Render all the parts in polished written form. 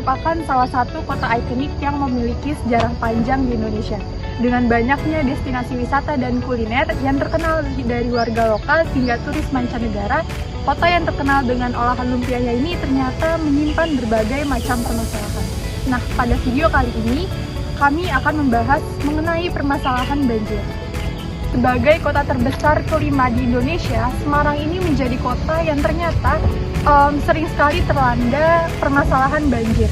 merupakan salah satu kota ikonik yang memiliki sejarah panjang di Indonesia. Dengan banyaknya destinasi wisata dan kuliner yang terkenal dari warga lokal hingga turis mancanegara, kota yang terkenal dengan olahan lumpianya ini ternyata menyimpan berbagai macam permasalahan. Nah, pada video kali ini, kami akan membahas mengenai permasalahan banjir. Sebagai kota terbesar kelima di Indonesia, Semarang ini menjadi kota yang ternyata sering sekali terlanda permasalahan banjir.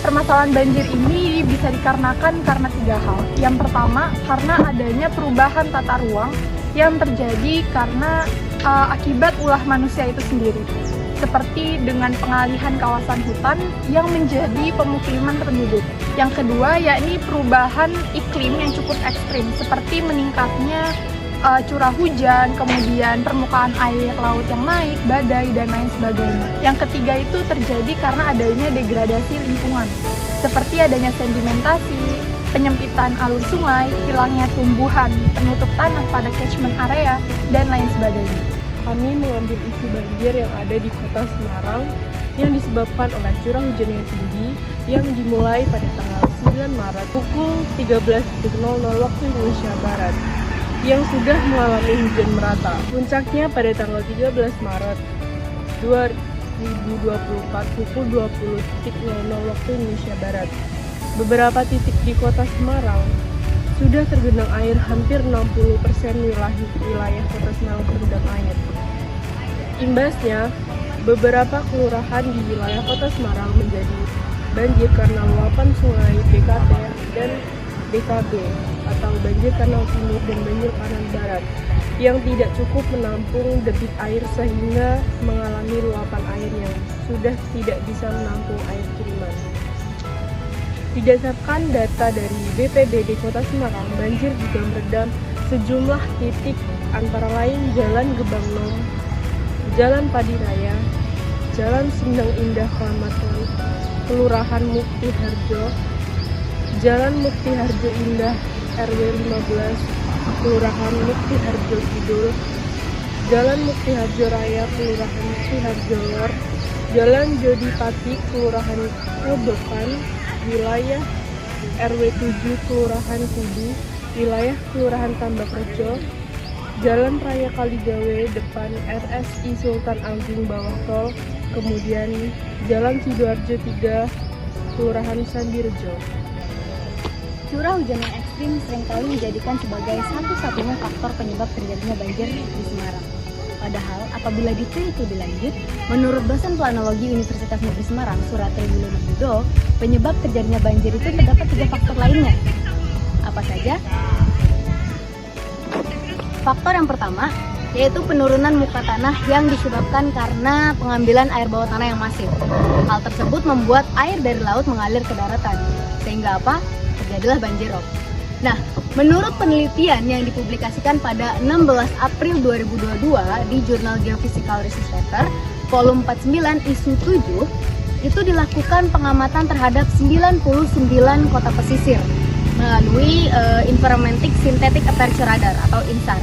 Permasalahan banjir ini bisa dikarenakan karena tiga hal. Yang pertama, karena adanya perubahan tata ruang yang terjadi karena akibat ulah manusia itu sendiri. Seperti dengan pengalihan kawasan hutan yang menjadi pemukiman penduduk. Yang kedua, yakni perubahan iklim yang cukup ekstrim, seperti meningkatnya curah hujan, kemudian permukaan air laut yang naik, badai, dan lain sebagainya. Yang ketiga itu terjadi karena adanya degradasi lingkungan, seperti adanya sedimentasi, penyempitan alur sungai, hilangnya tumbuhan, penutup tanah pada catchment area, dan lain sebagainya. Kami mengambil isu banjir yang ada di kota Semarang yang disebabkan oleh curah hujan yang tinggi yang dimulai pada tanggal 9 Maret pukul 13.00 waktu Indonesia Barat yang sudah mengalami hujan merata. Puncaknya pada tanggal 13 Maret 2024 pukul 20.00 waktu Indonesia Barat. Beberapa titik di kota Semarang sudah tergenang air, hampir 60% wilayah kota Semarang terendam air. Imbasnya, beberapa kelurahan di wilayah kota Semarang menjadi banjir karena luapan sungai BKT dan BKB atau banjir kanal timur dan banjir kanal barat yang tidak cukup menampung debit air sehingga mengalami luapan air yang sudah tidak bisa menampung air kiriman. Berdasarkan data dari BPBD Kota Semarang, banjir juga merendam sejumlah titik antara lain Jalan Gebang Nom, Jalan Padi Raya, Jalan Sindang Indah Klamatan, Kelurahan Mukti Harjo, Jalan Mukti Harjo Indah RW 15, Kelurahan Mukti Harjo Kidul, Jalan Mukti Harjo Raya, Kelurahan Mukti Harjo Lor, Jalan Jodipati, Kelurahan Kobokan, wilayah RW 7 Kelurahan Kudu, wilayah Kelurahan Tambak Rejo, Jalan Raya Kaligawe depan RSI Sultan Agung bawah tol, kemudian Jalan Sidoarjo 3 Kelurahan Sambirejo. Curah hujan yang ekstrim seringkali dijadikan sebagai satu-satunya faktor penyebab terjadinya banjir di Semarang. Padahal, apabila diteliti lebih lanjut, menurut dosen planologi Universitas Negeri Semarang, Suratri Wilono, penyebab terjadinya banjir itu terdapat 3 faktor lainnya. Apa saja? Faktor yang pertama, yaitu penurunan muka tanah yang disebabkan karena pengambilan air bawah tanah yang masif. Hal tersebut membuat air dari laut mengalir ke daratan, sehingga apa? Terjadilah banjir rob. Nah, menurut penelitian yang dipublikasikan pada 16 April 2022 di jurnal Geophysical Research Paper, volume 49 isu 7, itu dilakukan pengamatan terhadap 99 kota pesisir melalui Informatic Synthetic Aperture Radar atau INSAR,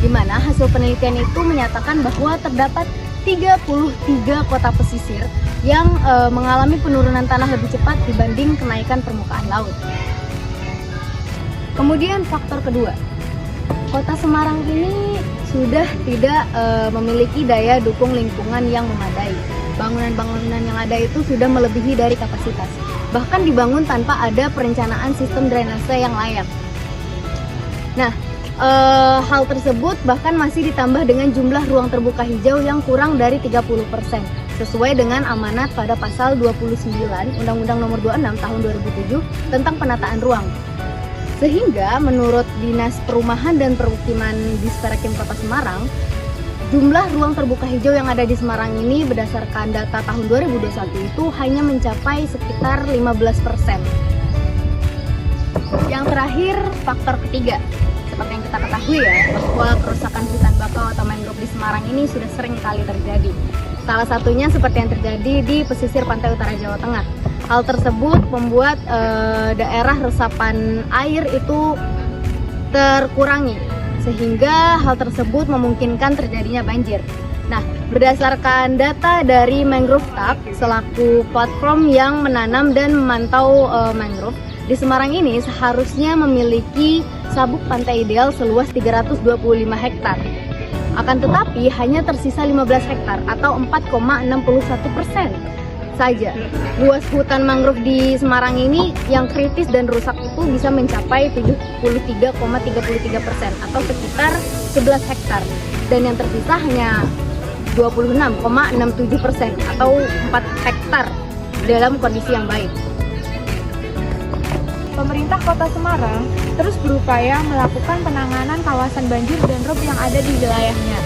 di mana hasil penelitian itu menyatakan bahwa terdapat 33 kota pesisir yang mengalami penurunan tanah lebih cepat dibanding kenaikan permukaan laut. Kemudian faktor kedua, kota Semarang ini sudah tidak memiliki daya dukung lingkungan yang memadai. Bangunan-bangunan yang ada itu sudah melebihi dari kapasitas. Bahkan dibangun tanpa ada perencanaan sistem drainase yang layak. Nah, hal tersebut bahkan masih ditambah dengan jumlah ruang terbuka hijau yang kurang dari 30%, sesuai dengan amanat pada pasal 29 Undang-Undang Nomor 26 Tahun 2007 tentang penataan ruang. Sehingga menurut Dinas Perumahan dan Permukiman Disperkim Kota Semarang, jumlah ruang terbuka hijau yang ada di Semarang ini berdasarkan data tahun 2021 itu hanya mencapai sekitar 15%. Yang terakhir, faktor ketiga. Seperti yang kita ketahui ya, bahwa kerusakan hutan bakau atau mangrove di Semarang ini sudah sering kali terjadi. Salah satunya seperti yang terjadi di pesisir pantai utara Jawa Tengah. Hal tersebut membuat daerah resapan air itu terkurangi, sehingga hal tersebut memungkinkan terjadinya banjir. Nah, Berdasarkan data dari Mangrove Tag selaku platform yang menanam dan memantau mangrove, di Semarang ini seharusnya memiliki sabuk pantai ideal seluas 325 hektar. Akan tetapi hanya tersisa 15 hektar atau 4,61% saja. Luas hutan mangrove di Semarang ini yang kritis dan rusak itu bisa mencapai 73,33% atau sekitar 11 hektar. Dan yang tersisa hanya 26,67% atau 4 hektar dalam kondisi yang baik. Pemerintah Kota Semarang terus berupaya melakukan penanganan kawasan banjir dan rob yang ada di wilayahnya,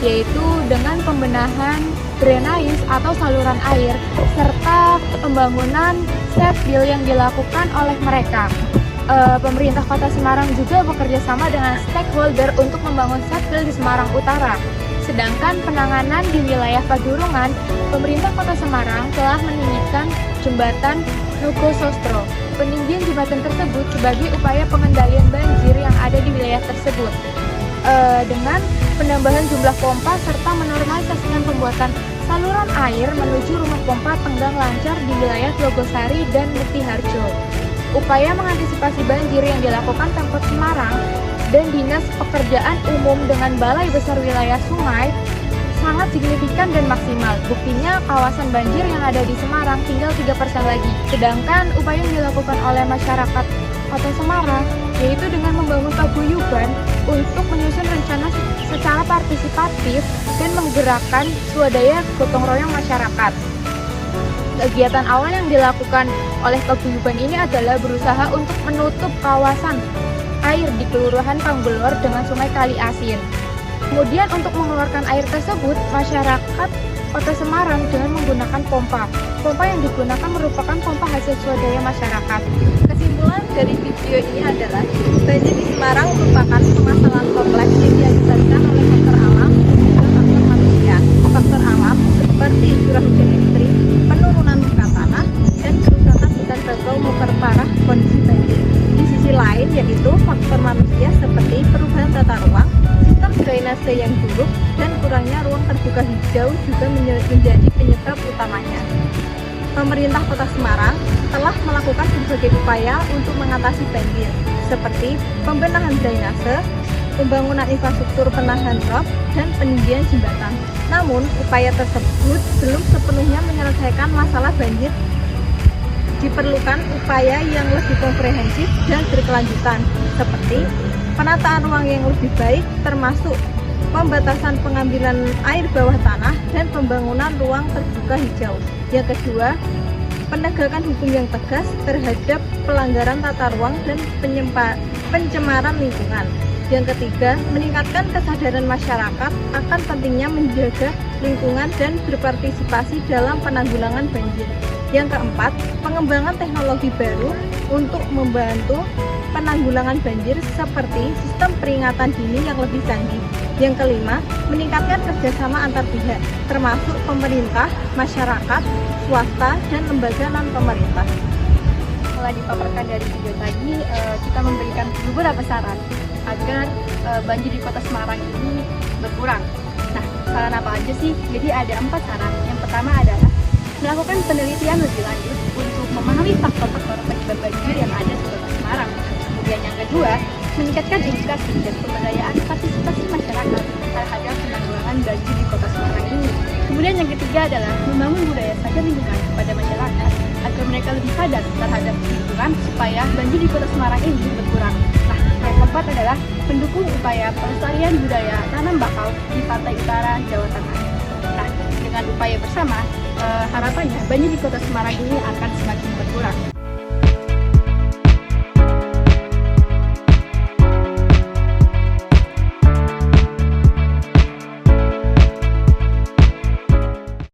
yaitu dengan pembenahan drainase atau saluran air serta pembangunan setbil yang dilakukan oleh mereka. Pemerintah Kota Semarang juga bekerja sama dengan stakeholder untuk membangun setbil di Semarang Utara. Sedangkan penanganan di wilayah Padurungan, pemerintah Kota Semarang telah meninggikan jembatan Nogosostro. Peninggian jembatan tersebut sebagai upaya pengendalian banjir yang ada di wilayah tersebut. Dengan penambahan jumlah pompa serta menormalisasikan pembuatan saluran air menuju rumah pompa Tenggang Lancar di wilayah Logosari dan Mutiharjo. Upaya mengantisipasi banjir yang dilakukan Pemkot Semarang dan Dinas Pekerjaan Umum dengan Balai Besar Wilayah Sungai sangat signifikan dan maksimal. Buktinya kawasan banjir yang ada di Semarang tinggal 3% lagi. Sedangkan upaya yang dilakukan oleh masyarakat Kota Semarang yaitu dengan membangun paguyuban untuk menyusun rencana secara partisipatif dan menggerakkan swadaya gotong royong masyarakat. Kegiatan awal yang dilakukan oleh paguyuban ini adalah berusaha untuk menutup kawasan air di Kelurahan Panggulor dengan Sungai Kali Asin. Kemudian untuk mengeluarkan air tersebut, masyarakat Kota Semarang dengan menggunakan pompa. Pompa yang digunakan merupakan pompa hasil swadaya masyarakat. Kesimpulan dari video ini adalah banjir di Semarang merupakan permasalahan kompleks yang diakibatkan oleh faktor alam dan juga faktor manusia. Faktor alam seperti curah hujan ekstrim, penurunan muka tanah, dan kerusakan hutan bakau memperparah kondisi banjir. Di sisi lain yaitu faktor manusia seperti perubahan tata ruang, sistem drainase yang buruk, dan kurangnya ruang terbuka hijau juga menjadi penyebab utamanya. Pemerintah Kota Semarang telah melakukan berbagai upaya untuk mengatasi banjir, seperti pembenahan drainase, pembangunan infrastruktur penahan rob, dan peninggian jembatan. Namun, upaya tersebut belum sepenuhnya menyelesaikan masalah banjir. Diperlukan upaya yang lebih komprehensif dan berkelanjutan, seperti penataan ruang yang lebih baik, termasuk pembatasan pengambilan air bawah tanah dan pembangunan ruang terbuka hijau. Yang kedua, penegakan hukum yang tegas terhadap pelanggaran tata ruang dan pencemaran lingkungan. Yang ketiga, meningkatkan kesadaran masyarakat akan pentingnya menjaga lingkungan dan berpartisipasi dalam penanggulangan banjir. Yang keempat, pengembangan teknologi baru untuk membantu penanggulangan banjir seperti sistem peringatan dini yang lebih canggih. Yang kelima, meningkatkan kerjasama antar pihak, termasuk pemerintah, masyarakat, swasta, dan lembaga non-pemerintah. Setelah dipaparkan dari video tadi, kita memberikan beberapa saran agar banjir di Kota Semarang ini berkurang. Nah, saran apa aja sih? Jadi ada 4 saran. Yang pertama adalah melakukan penelitian lebih lanjut untuk memahami faktor-faktor penyebab banjir yang ada di Kota Semarang. Kemudian yang kedua, meningkatkan edukasi dan pemberdayaan partisipasi masyarakat terhadap penanggulangan banjir di Kota Semarang ini. Kemudian yang ketiga adalah membangun budaya sadar lingkungan kepada masyarakat agar mereka lebih sadar terhadap lingkungan supaya banjir di Kota Semarang ini berkurang. Nah, yang keempat adalah mendukung upaya pelestarian budaya tanam bakau di pantai utara Jawa Tengah. Nah, dengan upaya bersama, harapannya banjir di Kota Semarang ini akan semakin berkurang.